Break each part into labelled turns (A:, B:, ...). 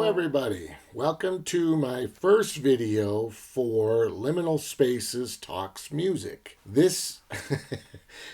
A: everybody. Welcome to my first video for Liminal Spaces Talks Music. This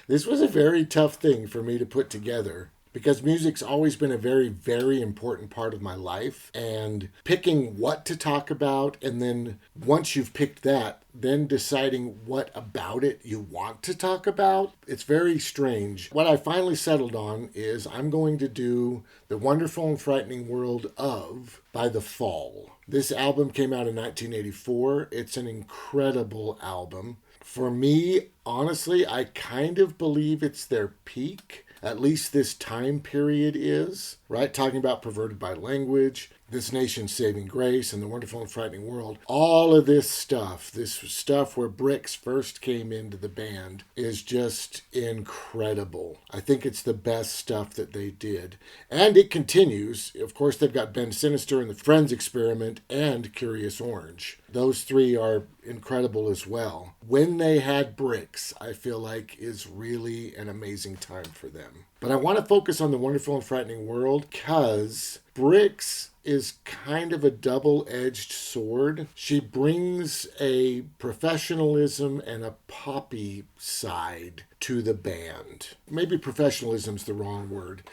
A: this was a very tough thing for me to put together because music's always been a very, very important part of my life, and picking what to talk about, and then once you've picked that, then deciding what about it you want to talk about, it's very strange. What I finally settled on is I'm going to do The Wonderful and Frightening World of by The Fall. This album came out in 1984. It's an incredible album. For me, honestly, I kind of believe it's their peak. At least this time period is, right? Talking about Perverted by Language, This Nation's Saving Grace, and The Wonderful and Frightening World. All of this stuff where Brix first came into the band, is just incredible. I think it's the best stuff that they did. And it continues. Of course, they've got Ben Sinister and the Friends Experiment and Curious Orange. Those three are incredible as well. When they had Brix, I feel like is really an amazing time for them. But I want to focus on The Wonderful and Frightening World because Brix is kind of a double-edged sword. She brings a professionalism and a poppy side to the band. Maybe professionalism's the wrong word.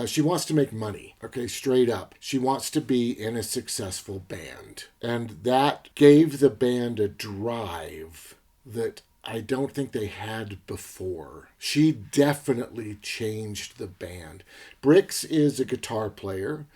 A: She wants to make money, okay, straight up. She wants to be in a successful band. And that gave the band a drive that I don't think they had before. She definitely changed the band. Brix is a guitar player.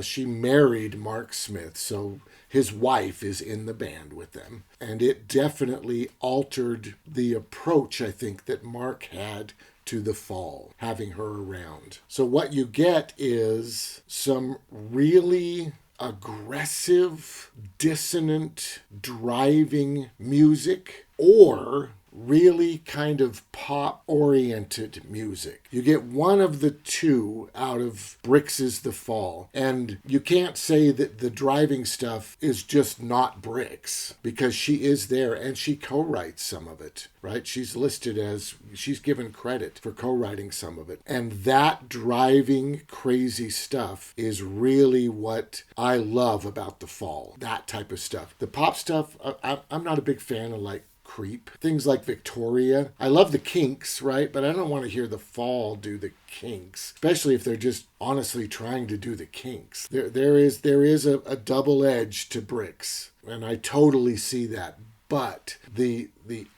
A: She married Mark Smith, so his wife is in the band with them. And it definitely altered the approach, I think, that Mark had to The Fall, having her around. So what you get is some really aggressive, dissonant, driving music, or really kind of pop-oriented music. You get one of the two out of Brix's The Fall. And you can't say that the driving stuff is just not Brix, because she is there and she co-writes some of it, right? She's listed as, she's given credit for co-writing some of it. And that driving, crazy stuff is really what I love about The Fall. That type of stuff. The pop stuff, I'm not a big fan of, like, Creep. Things like Victoria. I love the Kinks, right? But I don't want to hear The Fall do the Kinks, especially if they're just honestly trying to do the Kinks. There is a double edge to Brix, and I totally see that. But the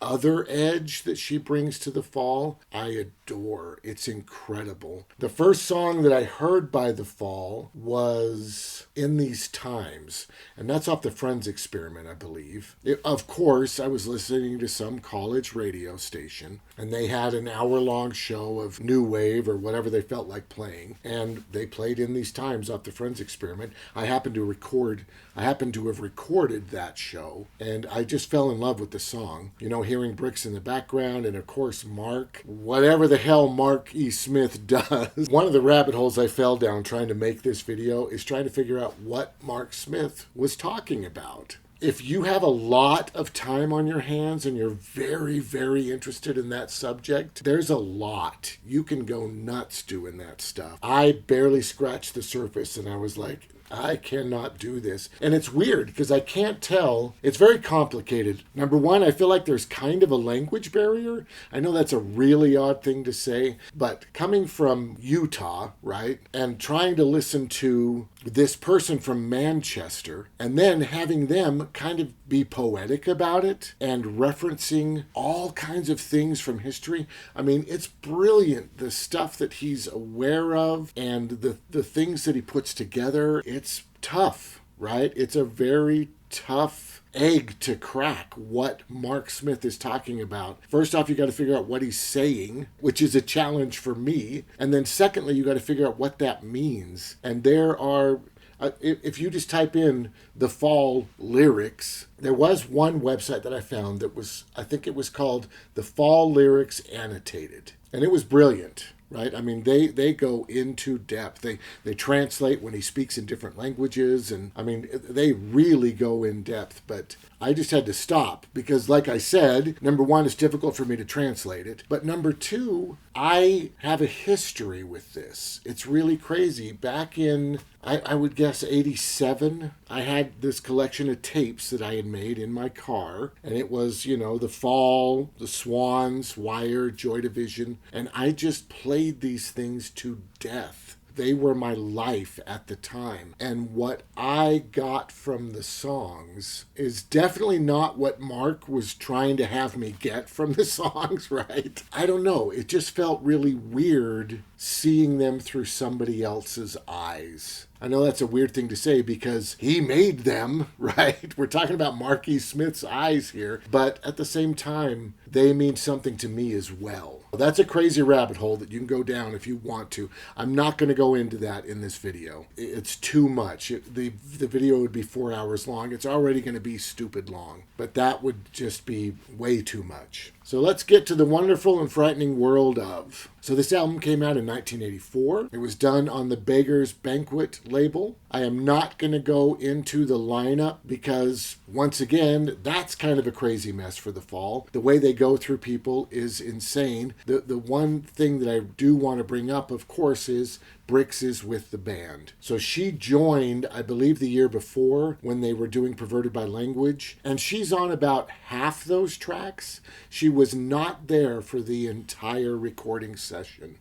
A: other edge that she brings to The Fall, I adore. It's incredible. The first song that I heard by The Fall was In These Times, and that's off the Friends Experiment, I believe. Of course, I was listening to some college radio station, and they had an hour-long show of new wave or whatever they felt like playing, and they played In These Times off the Friends Experiment. I happened to have recorded that show, and I just fell in love with the song. You know, hearing Brix in the background, and of course Mark, whatever the hell Mark E. Smith does. One of the rabbit holes I fell down trying to make this video is trying to figure out what Mark Smith was talking about. If you have a lot of time on your hands and you're very, very interested in that subject, there's a lot. You can go nuts doing that stuff. I barely scratched the surface, and I was like, I cannot do this. And it's weird because I can't tell. It's very complicated. Number one, I feel like there's kind of a language barrier. I know that's a really odd thing to say, but coming from Utah, right, and trying to listen to this person from Manchester, and then having them kind of be poetic about it and referencing all kinds of things from history. I mean, it's brilliant, the stuff that he's aware of and the things that he puts together. It's tough, right? It's a very tough egg to crack what Mark Smith is talking about. First off, you got to figure out what he's saying, which is a challenge for me. And then secondly, you got to figure out what that means. And there are, if you just type in The Fall lyrics, there was one website that I found that was, I think it was called The Fall Lyrics Annotated. And it was brilliant. Right? I mean, they go into depth. They translate when he speaks in different languages. And I mean, they really go in depth. But I just had to stop because, like I said, number one, it's difficult for me to translate it. But number two, I have a history with this. It's really crazy. Back in, I would guess, 87, I had this collection of tapes that I had made in my car. And it was, you know, The Fall, The Swans, Wire, Joy Division. And I just played these things to death. They were my life at the time. And what I got from the songs is definitely not what Mark was trying to have me get from the songs, right? I don't know. It just felt really weird seeing them through somebody else's eyes. I know that's a weird thing to say because he made them, right? We're talking about Marky Smith's eyes here, but at the same time, they mean something to me as well. That's a crazy rabbit hole that you can go down if you want to. I'm not going to go into that in this video. It's too much. The video would be 4 hours long. It's already going to be stupid long, but that would just be way too much. So let's get to The Wonderful and Frightening World of. So this album came out in 1984. It was done on the Beggars Banquet label. I am not going to go into the lineup because, once again, that's kind of a crazy mess for The Fall. The way they go through people is insane. The one thing that I do want to bring up, of course, is Brix is with the band. So she joined, I believe, the year before when they were doing Perverted by Language, and she's on about half those tracks. She was not there for the entire recording session.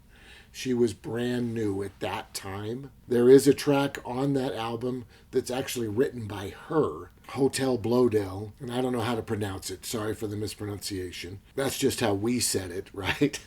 A: She was brand new at that time. There is a track on that album that's actually written by her, Hotel Blodell, and I don't know how to pronounce it. Sorry for the mispronunciation. That's just how we said it, right?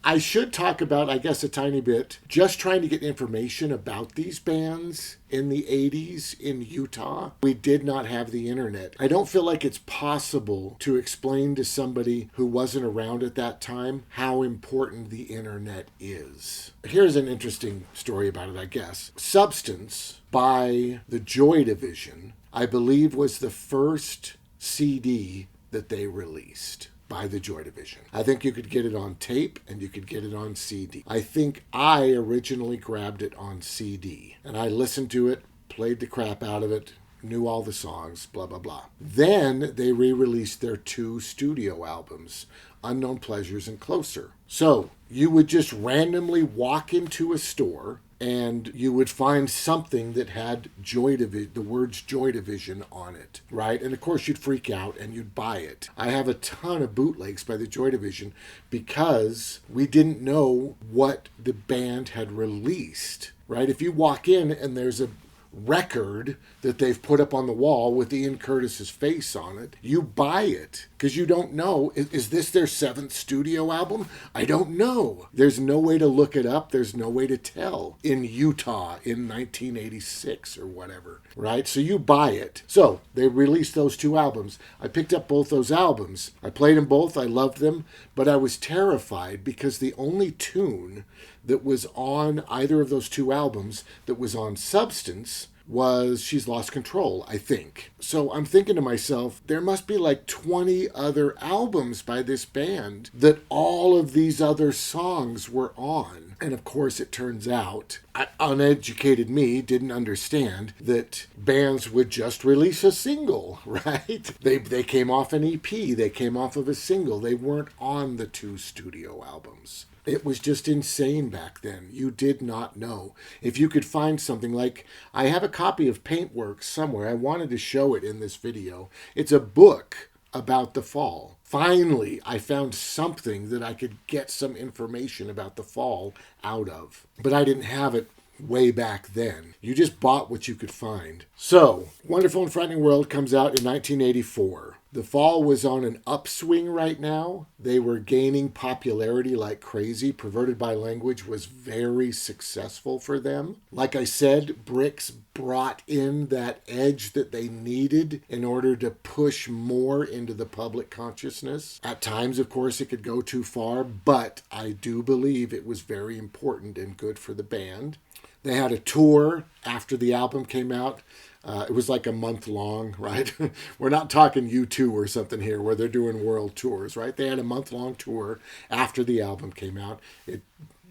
A: I should talk about, I guess, a tiny bit, just trying to get information about these bands in the 80s in Utah. We did not have the internet. I don't feel like it's possible to explain to somebody who wasn't around at that time how important the internet is. Here's an interesting story about it, I guess. Substance by the Joy Division, I believe, was the first CD that they released by the Joy Division. I think you could get it on tape and you could get it on CD. I think I originally grabbed it on CD and I listened to it, played the crap out of it, knew all the songs, blah, blah, blah. Then they re-released their 2 studio albums, Unknown Pleasures and Closer. So you would just randomly walk into a store and you would find something that had the words Joy Division on it, right? And of course you'd freak out and you'd buy it. I have a ton of bootlegs by the Joy Division because we didn't know what the band had released, right? If you walk in and there's a record that they've put up on the wall with Ian Curtis's face on it, you buy it because you don't know, is this their 7th studio album? I don't know. There's no way to look it up. There's no way to tell in Utah in 1986 or whatever, right? So you buy it. So they released those 2 albums. I picked up both those albums. I played them both. I loved them, but I was terrified because the only tune that was on either of those 2 albums that was on Substance was She's Lost Control, I think. So I'm thinking to myself, there must be like 20 other albums by this band that all of these other songs were on. And of course, it turns out, uneducated me didn't understand that bands would just release a single, right? They came off an EP, they came off of a single. They weren't on the 2 studio albums. It was just insane back then. You did not know. If you could find something like, I have a copy of Paintworks somewhere. I wanted to show it in this video. It's a book about The Fall. Finally, I found something that I could get some information about The Fall out of. But I didn't have it way back then. You just bought what you could find. So, Wonderful and Frightening World comes out in 1984. The Fall was on an upswing right now. They were gaining popularity like crazy. Perverted by Language was very successful for them. Like I said, Brix brought in that edge that they needed in order to push more into the public consciousness. At times, of course, it could go too far, but I do believe it was very important and good for the band. They had a tour after the album came out. It was like a month long, right? We're not talking U2 or something here where they're doing world tours, right? They had a month-long tour after the album came out. It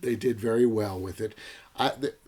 A: They did very well with it.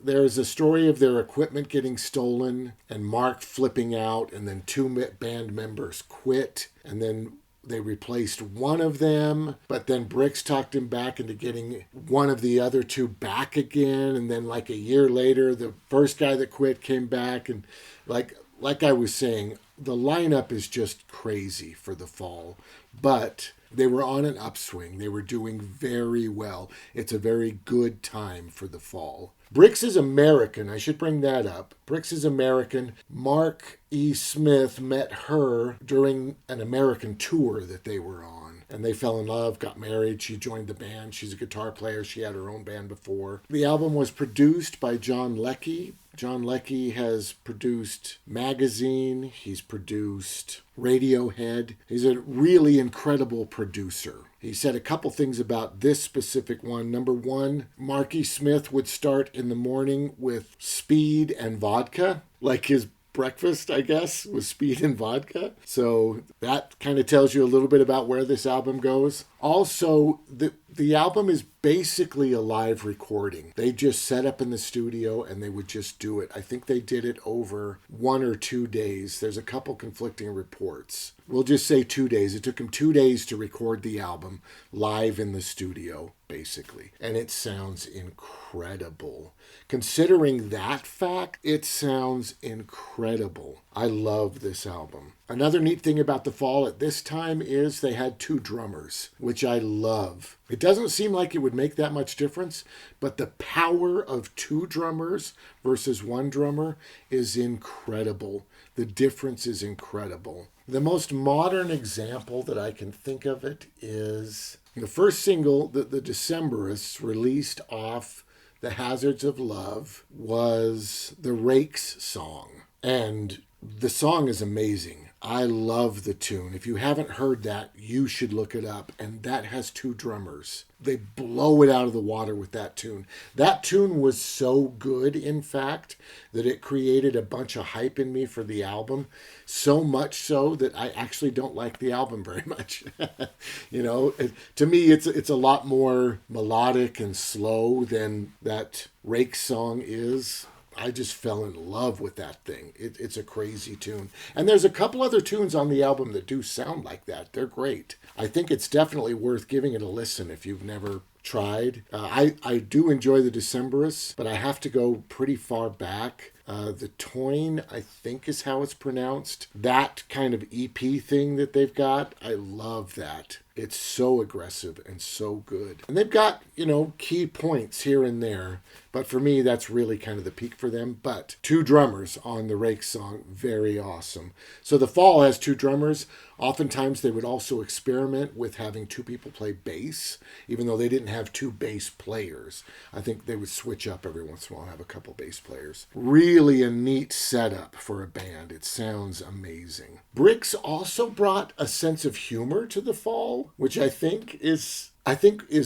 A: There's a story of their equipment getting stolen and Mark flipping out, and then two band members quit, and then they replaced one of them, but then Brix talked him back into getting one of the other two back again, and then like a year later, the first guy that quit came back, and like I was saying, the lineup is just crazy for the fall, but they were on an upswing. They were doing very well. It's a very good time for the fall. Brix is American. I should bring that up. Brix is American. Mark E. Smith met her during an American tour that they were on. And they fell in love, got married. She joined the band. She's a guitar player. She had her own band before. The album was produced by John Leckie. John Leckie has produced Magazine. He's produced Radiohead. He's a really incredible producer. He said a couple things about this specific one. Number one, Marky Smith would start in the morning with speed and vodka, like his breakfast, I guess, with speed and vodka. So that kind of tells you a little bit about where this album goes. Also, the album is basically a live recording. They just set up in the studio and they would just do it. I think they did it over 1 or 2 days. There's a couple conflicting reports. We'll just say 2 days. It took them 2 days to record the album live in the studio, basically. And it sounds incredible. Considering that fact, it sounds incredible. I love this album. Another neat thing about the fall at this time is they had 2 drummers, which I love. It doesn't seem like it would make that much difference, but the power of 2 drummers versus 1 drummer is incredible. The difference is incredible. The most modern example that I can think of it is the first single that the Decemberists released off The Hazards of Love was the Rakes song. And the song is amazing. I love the tune. If you haven't heard that, you should look it up. And that has 2 drummers. They blow it out of the water with that tune. That tune was so good, in fact, that it created a bunch of hype in me for the album. So much so that I actually don't like the album very much. To me, it's a lot more melodic and slow than that Rake song is. I just fell in love with that thing. It's a crazy tune. And there's a couple other tunes on the album that do sound like that. They're great. I think it's definitely worth giving it a listen if you've never tried. I do enjoy the Decemberists, but I have to go pretty far back. The Toyne, I think is how it's pronounced. That kind of EP thing that they've got, I love that. It's so aggressive and so good. And they've got, key points here and there. But for me, that's really kind of the peak for them. But 2 drummers on the Rake song, very awesome. So the fall has 2 drummers. Oftentimes they would also experiment with having 2 people play bass, even though they didn't have 2 bass players. I think they would switch up every once in a while and have a couple bass players. Really a neat setup for a band. It sounds amazing. Brix also brought a sense of humor to the fall, which I think is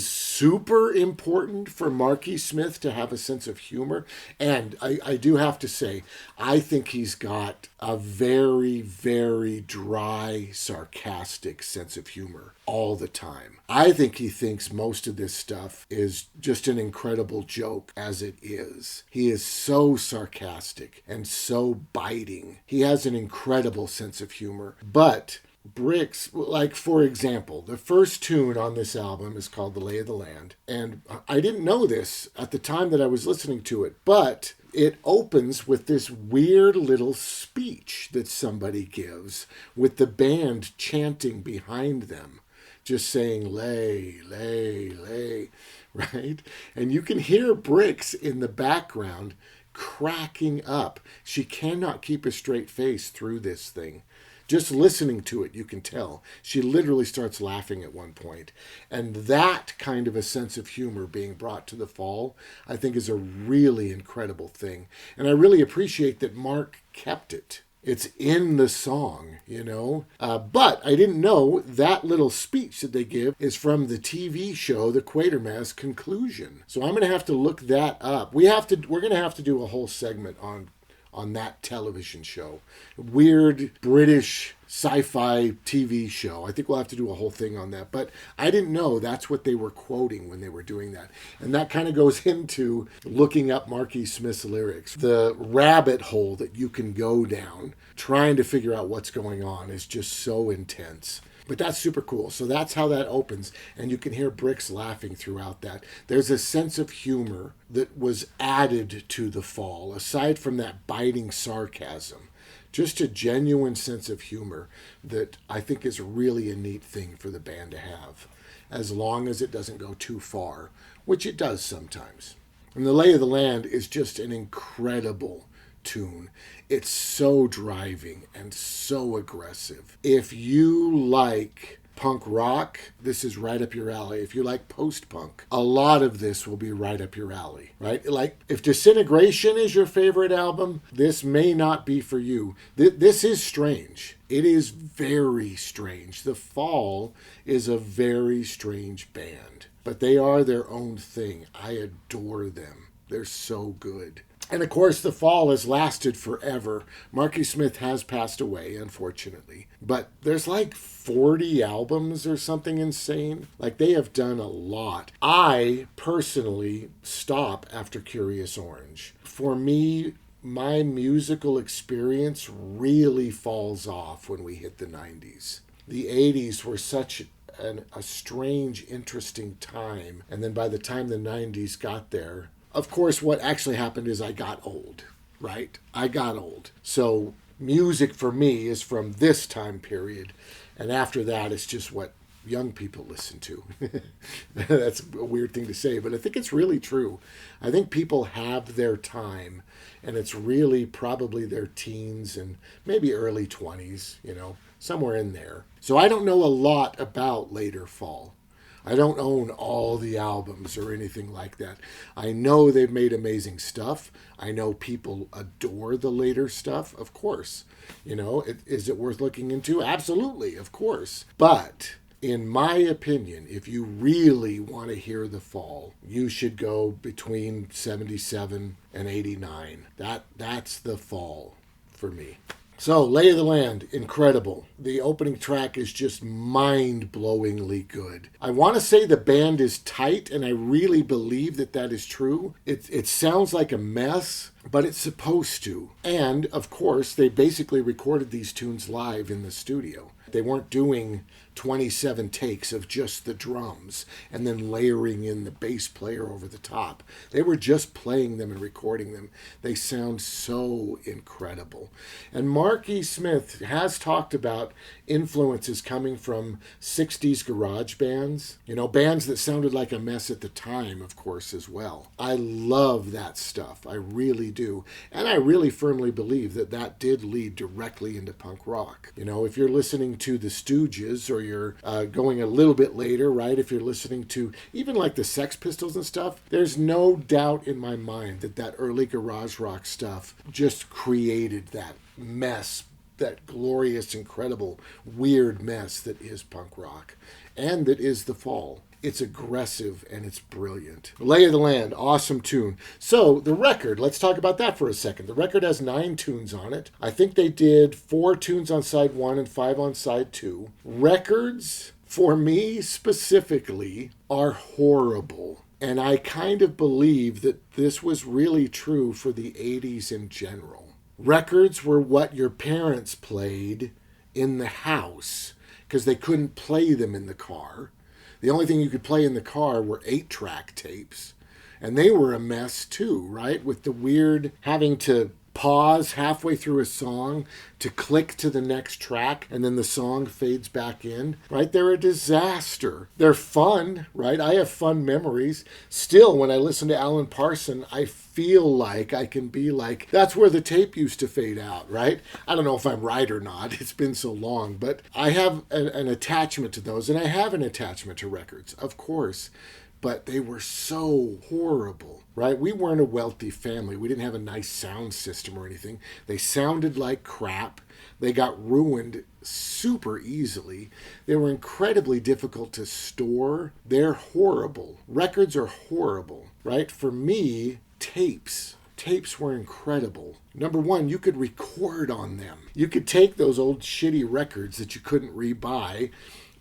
A: super important for Marky Smith to have a sense of humor. And I do have to say, I think he's got a very, very dry, sarcastic sense of humor all the time. I think he thinks most of this stuff is just an incredible joke as it is. He is so sarcastic and so biting. He has an incredible sense of humor. But Brix, like for example, the first tune on this album is called The Lay of the Land. And I didn't know this at the time that I was listening to it, but it opens with this weird little speech that somebody gives with the band chanting behind them, just saying, lay, lay, lay, right? And you can hear Brix in the background cracking up. She cannot keep a straight face through this thing. Just listening to it, you can tell. She literally starts laughing at one point. And that kind of a sense of humor being brought to the fall, I think is a really incredible thing. And I really appreciate that Mark kept it. It's in the song, But I didn't know that little speech that they give is from the TV show, The Quatermass Conclusion. So I'm going to have to look that up. We're going to have to do a whole segment on on that television show. Weird British sci-fi TV show. I think we'll have to do a whole thing on that. But I didn't know that's what they were quoting when they were doing that. And that kind of goes into looking up Marky Smith's lyrics. The rabbit hole that you can go down trying to figure out what's going on is just so intense. But that's super cool. So that's how that opens. And you can hear Brix laughing throughout that. There's a sense of humor that was added to The Fall, aside from that biting sarcasm. Just a genuine sense of humor that I think is really a neat thing for the band to have, as long as it doesn't go too far, which it does sometimes. And The Lay of the Land is just an incredible tune. It's so driving and so aggressive. If you like punk rock, this is right up your alley. If you like post-punk, a lot of this will be right up your alley, right? Like, if Disintegration is your favorite album, this may not be for you. This is strange. It is very strange. The Fall is a very strange band, but they are their own thing. I adore them. They're so good. And of course, The Fall has lasted forever. Marky Smith has passed away, unfortunately. But there's like 40 albums or something insane. Like, they have done a lot. I personally stop after Curious Orange. For me, my musical experience really falls off when we hit the 90s. The 80s were such a strange, interesting time. And then by the time the 90s got there, of course, what actually happened is I got old, right? I got old. So music for me is from this time period. And after that, it's just what young people listen to. That's a weird thing to say, but I think it's really true. I think people have their time, and it's really probably their teens and maybe early 20s, somewhere in there. So I don't know a lot about later Fall. I don't own all the albums or anything like that. I know they've made amazing stuff. I know people adore the later stuff, of course. Is it worth looking into? Absolutely, of course. But in my opinion, if you really want to hear The Fall, you should go between 77 and 89. That's The Fall for me. So, Lay of the Land, incredible. The opening track is just mind-blowingly good. I want to say the band is tight, and I really believe that is true. It sounds like a mess, but it's supposed to. And, of course, they basically recorded these tunes live in the studio. They weren't doing 27 takes of just the drums and then layering in the bass player over the top. They were just playing them and recording them. They sound so incredible. And Marky Smith has talked about influences coming from 60s garage bands. Bands that sounded like a mess at the time, of course, as well. I love that stuff. I really do. And I really firmly believe that did lead directly into punk rock. If you're listening to the Stooges, or you're going a little bit later, right? If you're listening to even like the Sex Pistols and stuff, there's no doubt in my mind that early garage rock stuff just created that mess, that glorious, incredible, weird mess that is punk rock, and that is The Fall. It's aggressive and it's brilliant. Lay of the Land, awesome tune. So the record, let's talk about that for a second. The record has 9 tunes on it. I think they did 4 tunes on side 1 and 5 on side 2. Records, for me specifically, are horrible. And I kind of believe that this was really true for the 80s in general. Records were what your parents played in the house because they couldn't play them in the car. The only thing you could play in the car were 8-track tapes. And they were a mess too, right? With the weird having to pause halfway through a song to click to the next track and then the song fades back in, right? They're a disaster. They're fun, right? I have fun memories. Still, when I listen to Alan Parsons, I feel like I can be like, that's where the tape used to fade out, right? I don't know if I'm right or not. It's been so long, but I have an attachment to those, and I have an attachment to records, of course. But they were so horrible, right? We weren't a wealthy family. We didn't have a nice sound system or anything. They sounded like crap. They got ruined super easily. They were incredibly difficult to store. They're horrible. Records are horrible, right? For me, tapes tapes were incredible. Number one, you could record on them. You could take those old shitty records that you couldn't rebuy,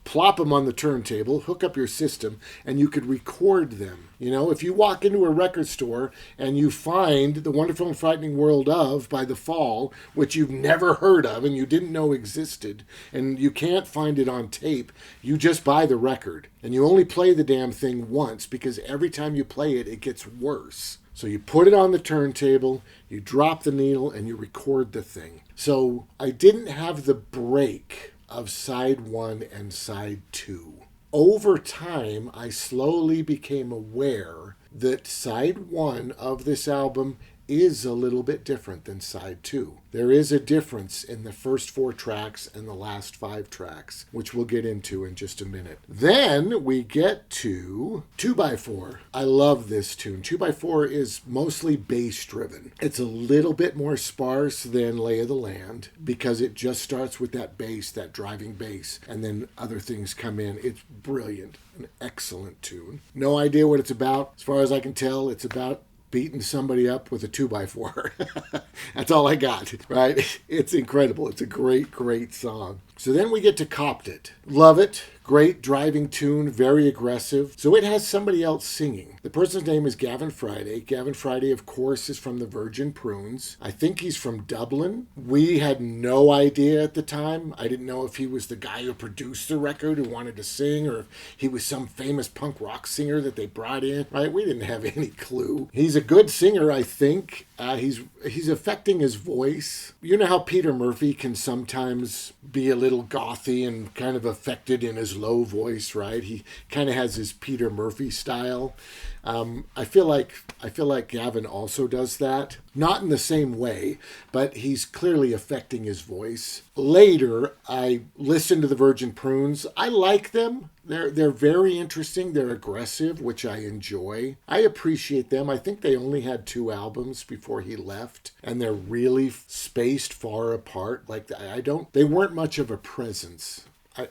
A: plop them on the turntable, hook up your system, and you could record them. You know, if you walk into a record store and you find The Wonderful and Frightening World of by The Fall, which you've never heard of and you didn't know existed, and you can't find it on tape, you just buy the record. And you only play the damn thing once, because every time you play it, it gets worse. So you put it on the turntable, you drop the needle, and you record the thing. So I didn't have the break of side 1 and side 2. Over time, I slowly became aware that side 1 of this album is a little bit different than side 2. There is a difference in the first 4 tracks and the last 5 tracks, which we'll get into in just a minute. Then we get to 2x4. I love this tune. 2x4 is mostly bass driven. It's a little bit more sparse than Lay of the Land because it just starts with that bass, that driving bass, and then other things come in. It's brilliant. An excellent tune. No idea what it's about. As far as I can tell, it's about beating somebody up with a 2x4. That's all I got, right? It's incredible. It's a great, great song. So then we get to Copped It. Love it. Great driving tune, very aggressive. So it has somebody else singing. The person's name is Gavin Friday. Gavin Friday, of course, is from the Virgin Prunes. I think he's from Dublin. We had no idea at the time. I didn't know if he was the guy who produced the record who wanted to sing, or if he was some famous punk rock singer that they brought in, right? We didn't have any clue. He's a good singer, I think. He's affecting his voice. You know how Peter Murphy can sometimes be a little gothy and kind of affected in his low voice, right? He kind of has his Peter Murphy style. I feel like Gavin also does that. Not in the same way, but he's clearly affecting his voice. Later, I listened to the Virgin Prunes. I like them. They're very interesting. They're aggressive, which I enjoy. I appreciate them. I think they only had 2 albums before he left, and they're really spaced far apart. Like they weren't much of a presence.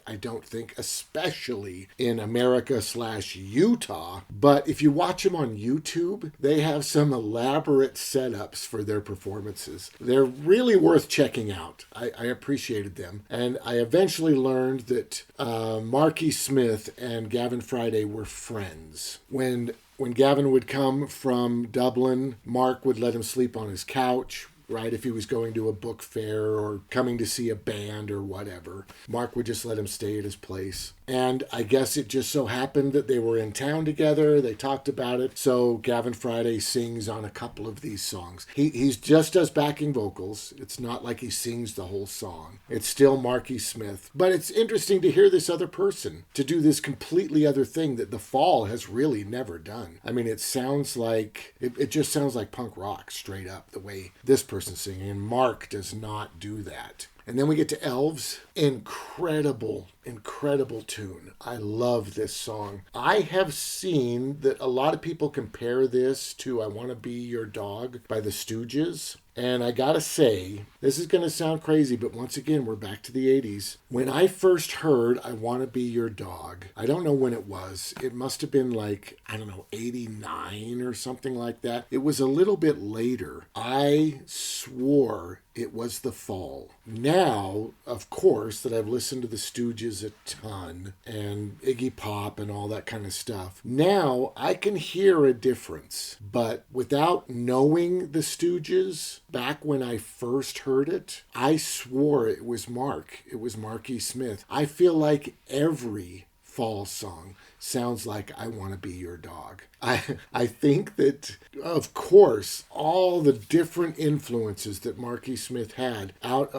A: I don't think, especially in America/Utah. But if you watch them on YouTube, they have some elaborate setups for their performances. They're really worth checking out. I appreciated them. And I eventually learned that Marky Smith and Gavin Friday were friends. When Gavin would come from Dublin, Mark would let him sleep on his couch, right? If he was going to a book fair or coming to see a band or whatever, Mark would just let him stay at his place. And I guess it just so happened that they were in town together. They talked about it. So Gavin Friday sings on a couple of these songs. He's just does backing vocals. It's not like he sings the whole song. It's still Marky Smith. But it's interesting to hear this other person to do this completely other thing that The Fall has really never done. I mean, it sounds like, it just sounds like punk rock straight up the way this person's singing. And Mark does not do that. And then we get to Elves. Incredible, incredible tune. I love this song. I have seen that a lot of people compare this to I Want to Be Your Dog by the Stooges. And I gotta say, this is gonna sound crazy, but once again, we're back to the 80s. When I first heard I Want to Be Your Dog, I don't know when it was. It must have been like, 89 or something like that. It was a little bit later. I swore it was The Fall. Now, of course, that I've listened to the Stooges a ton and Iggy Pop and all that kind of stuff, now I can hear a difference. But without knowing the Stooges, back when I first heard it, I swore it was Mark. It was Marky Smith. I feel like every Fall song sounds like I Want to Be Your Dog. I think that, of course, all the different influences that Marky Smith had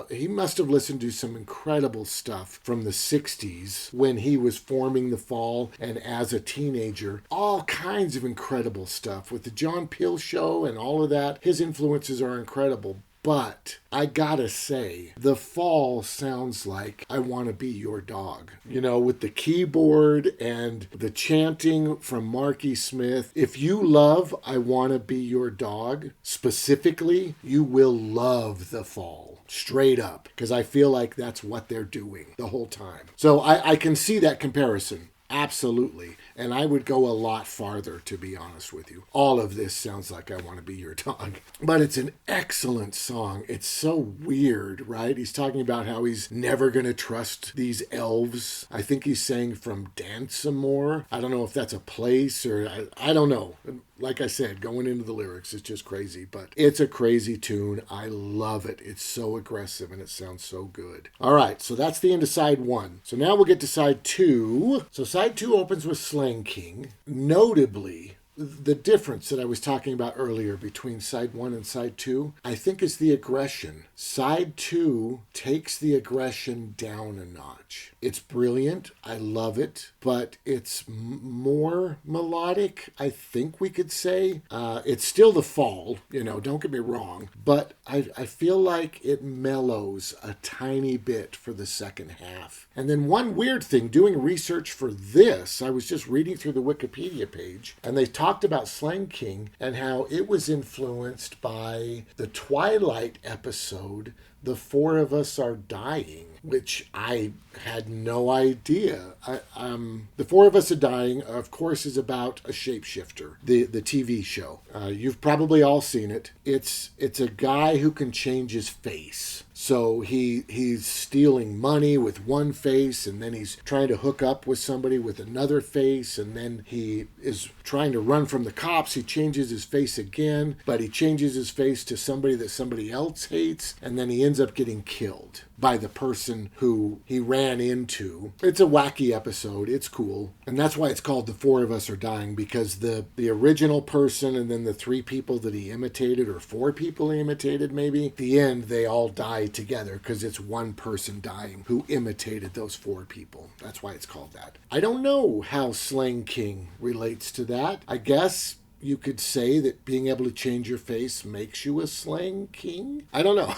A: he must have listened to some incredible stuff from the 60s when he was forming The Fall and as a teenager. All kinds of incredible stuff with the John Peel Show and all of that. His influences are incredible. But I gotta say, The Fall sounds like I Want to Be Your Dog. You know, with the keyboard and the chanting from Marky Smith. If you love I Want to Be Your Dog, specifically, you will love The Fall. Straight up. Because I feel like that's what they're doing the whole time. So I can see that comparison. absolutely. And I would go a lot farther, to be honest with you. All of this sounds like I Want to Be Your Dog. But it's an excellent song. It's so weird, right? He's talking about how he's never going to trust these elves. I think he's saying from Dansamore. I don't know if that's a place or I don't know. Like I said, going into the lyrics is just crazy, but it's a crazy tune. I love it. It's so aggressive and it sounds so good. All right, so that's the end of side one. So now we'll get to side two. So side two opens with Slang King. Notably, the difference that I was talking about earlier between side one and side two, I think is the aggression. Side two takes the aggression down a notch. It's brilliant. I love it, but it's more melodic, I think we could say. It's still The Fall, don't get me wrong, but I feel like it mellows a tiny bit for the second half. And then one weird thing, doing research for this, I was just reading through the Wikipedia page, and they talked about Slang King and how it was influenced by the Twilight episode, The Four of Us Are Dying, which I had no idea. The Four of Us Are Dying, of course, is about a shapeshifter, the TV show. You've probably all seen it. It's a guy who can change his face. So he's stealing money with one face, and then he's trying to hook up with somebody with another face, and then he is trying to run from the cops. He changes his face again, but he changes his face to somebody that somebody else hates, and then he ends up getting killed by the person who he ran into. It's a wacky episode. It's cool. And that's why it's called The Four of Us Are Dying, because the original person and then the three people that he imitated, or four people he imitated maybe, at the end they all die together because it's one person dying who imitated those four people. That's why it's called that. I don't know how Slang King relates to that. I guess you could say that being able to change your face makes you a Slang King. I don't know.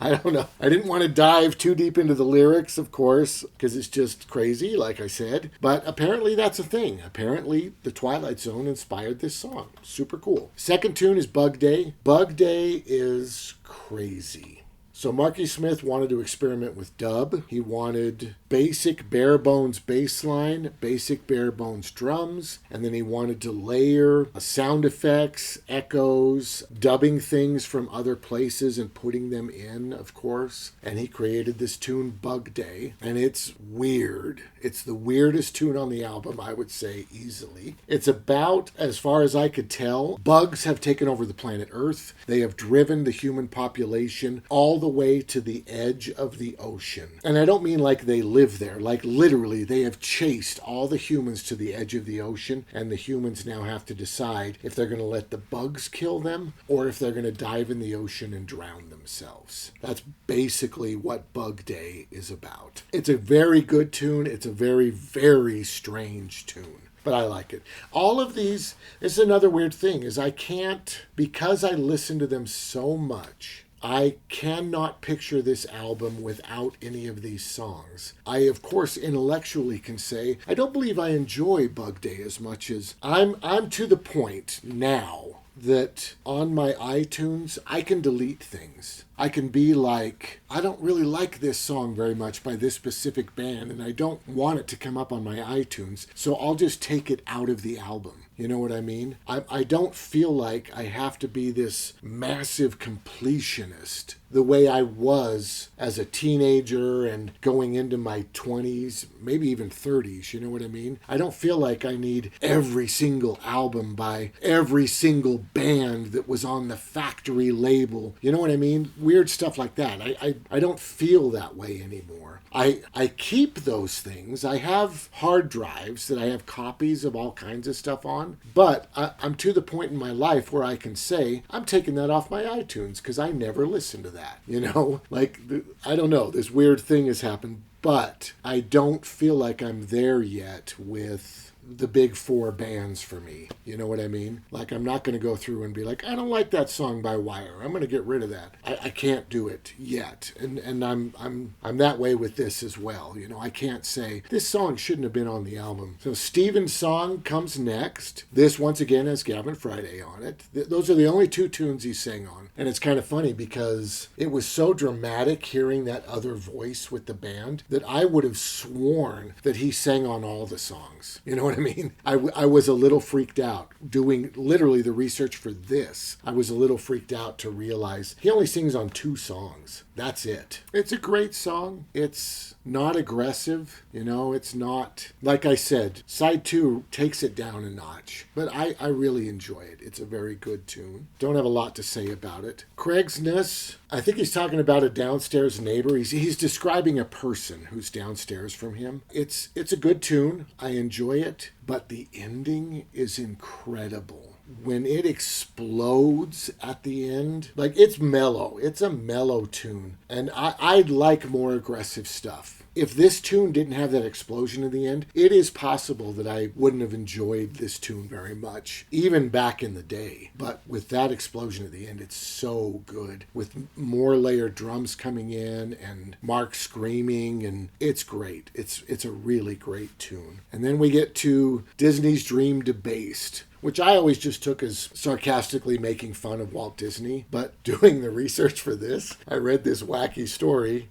A: I don't know. I didn't want to dive too deep into the lyrics, of course, because it's just crazy, like I said. But apparently that's a thing. Apparently the Twilight Zone inspired this song. Super cool. Second tune is Bug Day. Bug Day is crazy. So Marky Smith wanted to experiment with dub. He wanted basic bare bones bass line, basic bare bones drums, and then he wanted to layer sound effects, echoes, dubbing things from other places and putting them in, of course. And he created this tune, Bug Day, and it's weird. It's the weirdest tune on the album, I would say, easily. It's about, as far as I could tell, bugs have taken over the planet Earth. They have driven the human population all the way to the edge of the ocean. And I don't mean like they live there, like literally they have chased all the humans to the edge of the ocean, and the humans now have to decide if they're going to let the bugs kill them or if they're going to dive in the ocean and drown themselves. That's basically what Bug Day is about. It's a very good tune. It's a very, very strange tune, but I like it. All of these, this is another weird thing, is I can't, because I listen to them so much, I cannot picture this album without any of these songs. I, of course, intellectually can say, I don't believe I enjoy Bug Day as much as I'm to the point now that on my iTunes, I can delete things. I can be like, I don't really like this song very much by this specific band, and I don't want it to come up on my iTunes, so I'll just take it out of the album. You know what I mean? I don't feel like I have to be this massive completionist the way I was as a teenager and going into my 20s, maybe even 30s, you know what I mean? I don't feel like I need every single album by every single band that was on the Factory label. You know what I mean? Weird stuff like that. I don't feel that way anymore. I keep those things. I have hard drives that I have copies of all kinds of stuff on, but I'm to the point in my life where I can say, I'm taking that off my iTunes because I never listen to that. You know, like, I don't know, this weird thing has happened, but I don't feel like I'm there yet with the big four bands for me. You know what I mean? Like, I'm not going to go through and be like, I don't like that song by Wire. I'm going to get rid of that. I can't do it yet. And I'm that way with this as well. You know, I can't say this song shouldn't have been on the album. So Steven's song comes next. This once again has Gavin Friday on it. Those are the only two tunes he sang on. And it's kind of funny because it was so dramatic hearing that other voice with the band that I would have sworn that he sang on all the songs. You know what I mean? I was a little freaked out doing literally the research for this. I was a little freaked out to realize he only sings on 2 songs. That's it. It's a great song. It's not aggressive. You know, it's not, like I said, side 2 takes it down a notch. But I really enjoy it. It's a very good tune. Don't have a lot to say about it. Craig's Ness, I think he's talking about a downstairs neighbor. He's describing a person who's downstairs from him. It's a good tune. I enjoy it. But the ending is incredible. When it explodes at the end, like, it's mellow. It's a mellow tune. And I'd like more aggressive stuff. If this tune didn't have that explosion in the end, it is possible that I wouldn't have enjoyed this tune very much, even back in the day. But with that explosion at the end, it's so good. With more layered drums coming in and Mark screaming, and it's great. It's a really great tune. And then we get to Disney's Dream Debased, which I always just took as sarcastically making fun of Walt Disney. But doing the research for this, I read this wacky story.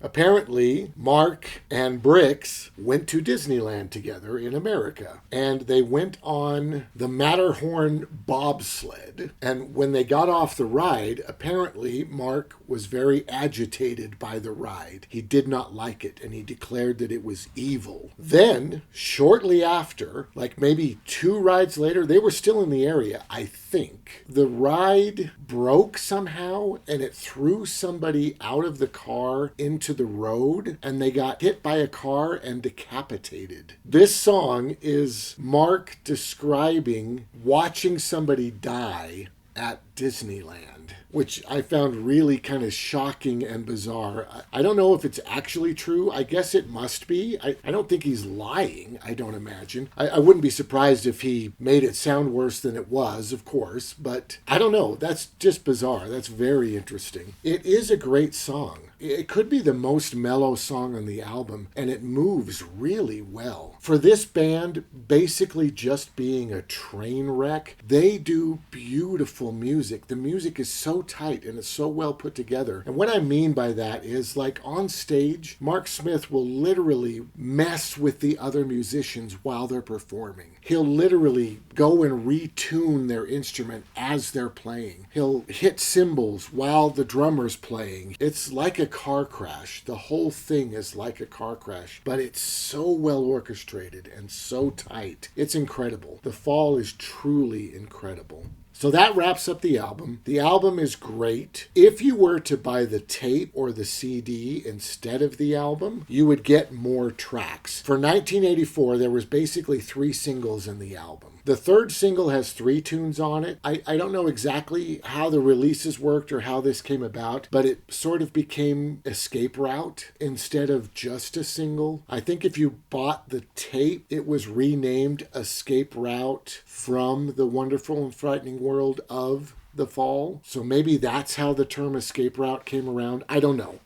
A: Apparently, Mark and Brix went to Disneyland together in America, and they went on the Matterhorn bobsled. And when they got off the ride, apparently Mark was very agitated by the ride. He did not like it, and he declared that it was evil. Then, shortly after, like maybe 2 rides later, they were still in the area, I think. The ride broke somehow, and it threw somebody out of the car into the road, and they got hit by a car and decapitated. This song is Mark describing watching somebody die at Disneyland, which I found really kind of shocking and bizarre. I don't know if it's actually true. I guess it must be. I don't think he's lying, I don't imagine. I wouldn't be surprised if he made it sound worse than it was, of course, but I don't know. That's just bizarre. That's very interesting. It is a great song. It could be the most mellow song on the album, and it moves really well. For this band basically just being a train wreck, they do beautiful music. The music is so tight and it's so well put together. And what I mean by that is, like, on stage, Mark Smith will literally mess with the other musicians while they're performing. He'll literally go and retune their instrument as they're playing. He'll hit cymbals while the drummer's playing. It's like a car crash. The whole thing is like a car crash, but it's so well orchestrated and so tight. It's incredible. The Fall is truly incredible. So that wraps up the album. The album is great. If you were to buy the tape or the CD instead of the album, you would get more tracks. For 1984, there was basically 3 singles in the album. The 3rd single has 3 tunes on it. I don't know exactly how the releases worked or how this came about, but it sort of became Escape Route instead of just a single. I think if you bought the tape, it was renamed Escape Route from the Wonderful and Frightening World of the Fall. So maybe that's how the term Escape Route came around. I don't know.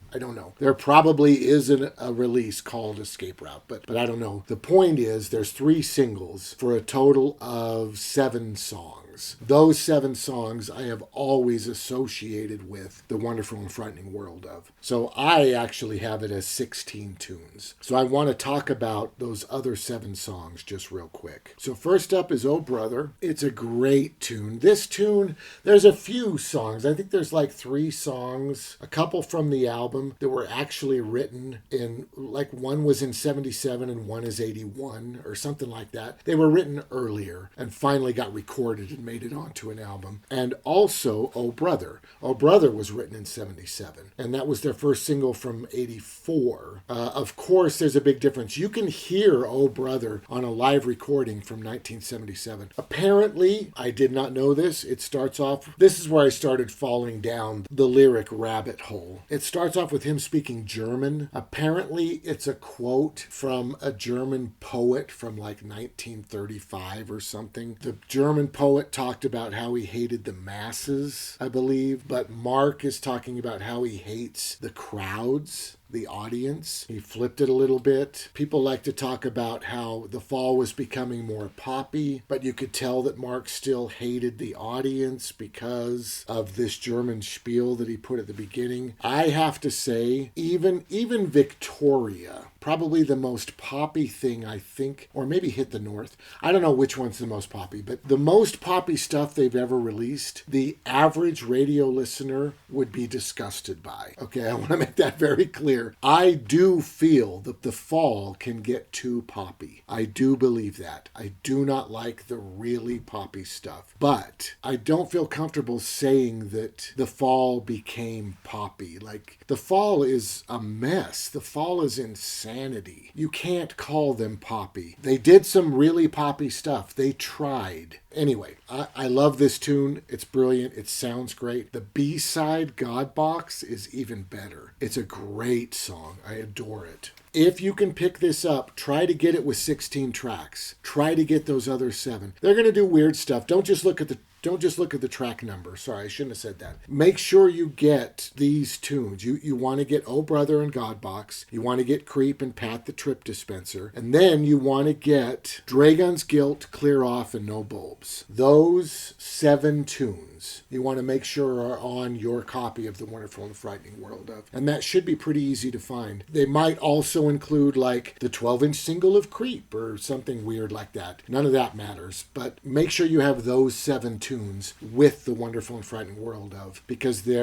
A: There probably is a release called Escape Route, but I don't know. The point is there's 3 singles for a total of 7 songs. Those 7 songs I have always associated with the Wonderful and Frightening World of. So I actually have it as 16 tunes. So I want to talk about those other 7 songs just real quick. So first up is Oh Brother. It's a great tune. This tune, there's a few songs. I think there's like 3 songs, a couple from the album that were actually written in, like, one was in 77 and one is 81 or something like that. They were written earlier and finally got recorded and made it onto an album. And also Oh Brother. Oh Brother was written in 77, and that was their first single from 84. Of course, there's a big difference. You can hear Oh Brother on a live recording from 1977. Apparently, I did not know this. It starts off, this is where I started falling down the lyric rabbit hole. It starts off off with him speaking German. Apparently, it's a quote from a German poet from like 1935 or something. The German poet talked about how he hated the masses, I believe, but Mark is talking about how he hates the crowds, the audience. He flipped it a little bit. People like to talk about how the fall was becoming more poppy, but you could tell that Mark still hated the audience because of this German spiel that he put at the beginning. I have to say, even Victoria, probably the most poppy thing, I think, or maybe Hit the North. I don't know which one's the most poppy, but the most poppy stuff they've ever released, the average radio listener would be disgusted by. Okay, I want to make that very clear. I do feel that the fall can get too poppy. I do believe that. I do not like the really poppy stuff. But I don't feel comfortable saying that the fall became poppy. Like, the fall is a mess. The fall is insanity. You can't call them poppy. They did some really poppy stuff. They tried. Anyway, I love this tune. It's brilliant. It sounds great. The B-side, God Box, is even better. It's a great song. I adore it. If you can pick this up, try to get it with 16 tracks. Try to get those other 7. They're going to do weird stuff. Don't just look at the track number. Sorry, I shouldn't have said that. Make sure you get these tunes. You want to get Oh Brother and God Box. You want to get Creep and Pat the Trip Dispenser. And then you want to get Dragon's Guilt, Clear Off, and No Bulbs. Those 7 tunes you want to make sure are on your copy of The Wonderful and Frightening World of. And that should be pretty easy to find. They might also include like the 12-inch single of Creep or something weird like that. None of that matters. But make sure you have those 7 tunes with The Wonderful and Frightening World of, because it's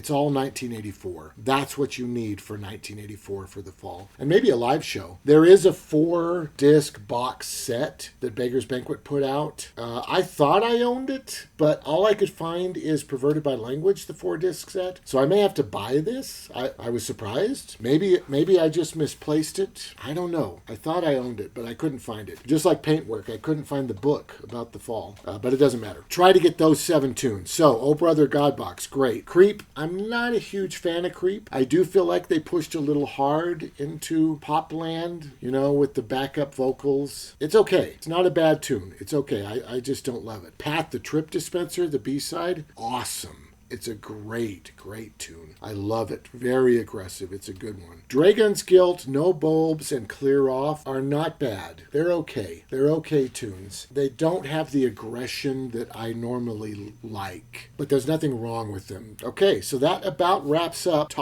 A: all 1984. That's what you need for 1984 for the fall. And maybe a live show. There is a 4-disc box set that Beggar's Banquet put out. I thought I owned it, but all I could find is Perverted by Language, the 4-disc set. So I may have to buy this. I was surprised. Maybe I just misplaced it. I don't know. I thought I owned it, but I couldn't find it. Just like Paintwork, I couldn't find the book about the fall. But it doesn't matter. Try to get those 7 tunes. So, Oh Brother, God Box, great. Creep, I'm not a huge fan of Creep. I do feel like they pushed a little hard into Popland, with the backup vocals. It's okay. It's not a bad tune. It's okay. I just don't love it. Pat the Trip Dispenser, the B-side, awesome. It's a great, great tune. I love it. Very aggressive. It's a good one. Dragon's Guilt, No Bulbs, and Clear Off are not bad. They're okay. They're okay tunes. They don't have the aggression that I normally like, but there's nothing wrong with them. Okay, so that about wraps up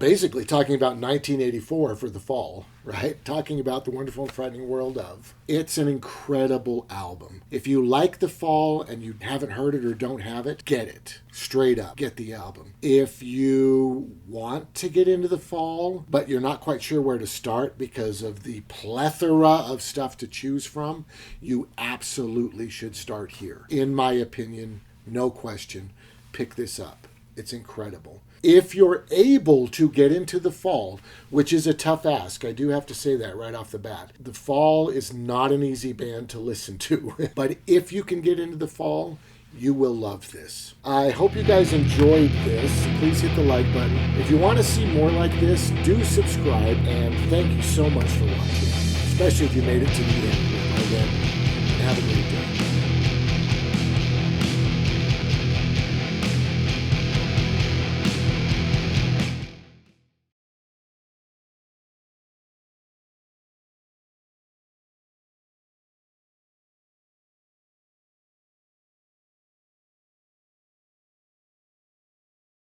A: basically talking about 1984 for the fall. Right? Talking about The Wonderful and Frightening World of. It's an incredible album. If you like The Fall and you haven't heard it or don't have it, get it. Straight up. Get the album. If you want to get into The Fall, but you're not quite sure where to start because of the plethora of stuff to choose from, you absolutely should start here. In my opinion, no question, pick this up. It's incredible. If you're able to get into the fall, which is a tough ask, I do have to say that right off the bat. The Fall is not an easy band to listen to, but if you can get into the fall, you will love this. I hope you guys enjoyed this. Please hit the like button. If you want to see more like this, do subscribe, and thank you so much for watching, especially if you made it to the end. Well then, have a great day.